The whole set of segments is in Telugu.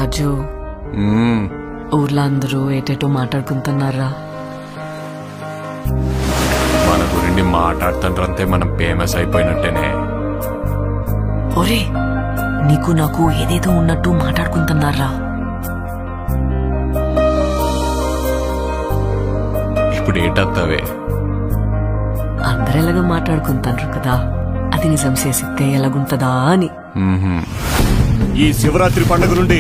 రాజు ఊర్లో అందరూ ఏటేటో మాట్లాడుకుంటున్నారా? మన గురించి మాట్లాడుతుంటే మనం ఫేమస్ అయిపోయినట్టేనే. ఒరే నీకు నాకు ఏదేదో ఉన్నట్టు మాట్లాడుకుంటున్నారా? ఇప్పుడు ఏటత్తవే? అందరెలాగా మాట్లాడుకుంటారు కదా, అది నిజం చేసితే ఎలాగుంటదా అని. ఈ శివరాత్రి పండుగ నుండి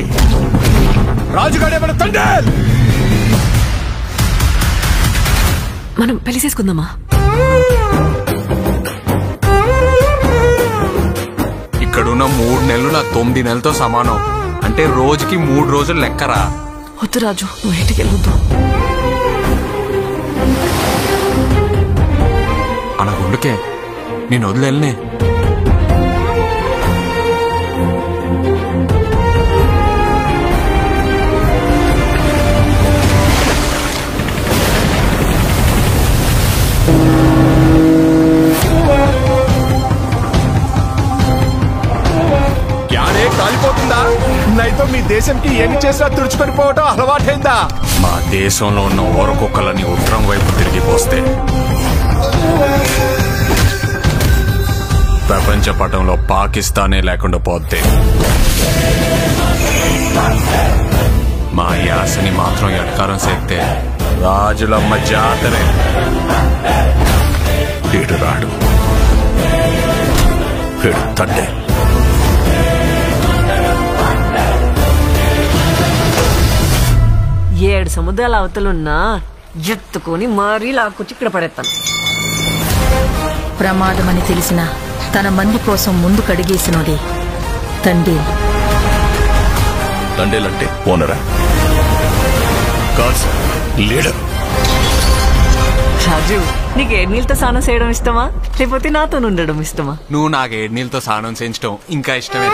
రాజుగాడే మన తండ్రి. మనం పెళ్లి చేసుకుందామా? ఇక్కడున్న 3 నెలలు నా 9 నెలలతో సమానం. అంటే రోజుకి 3 రోజులు లెక్కరా. వద్దు రాజు, నువ్వు ఇంటికి వెళ్ళొద్దు. అలా గుండుకే నేను వదిలేనే. కాలిపోతుందా? నైతో మీ దేశంకి ఏమి చేసినా తుడుచుకొని పోవటం అలవాటైందా? మా దేశంలో ఉన్న ఓరకొక్కలని ఉత్తరం వైపు తిరిగిపోస్తే ప్రపంచ పటంలో పాకిస్తానే లేకుండా పోతే మా యాసని మాత్రం ఎడకారం చేస్తే రాజులమ్మ జాతరే. వీడు రాడు, వీడు తండ్రి. ఏడు సముద్రాల అవతలున్నా ఎత్తుకొని మరీ లాక్కొచ్చి ఇక్కడ పడేస్తాను. ప్రమాదమని తెలిసిన తన మంది కోసం ముందు కడిగేసినోడే తండ్రి. తండేలంటే ఓనరా కాదు, లీడర్. రాజు నీకు ఏడు నీళ్ళతో స్నానం చేయడం ఇష్టమా, లేకపోతే నాతో ఉండడం ఇష్టమా? నువ్వు నాకు 7 నీళ్ళతో స్నానం చేయించడం ఇంకా ఇష్టమే.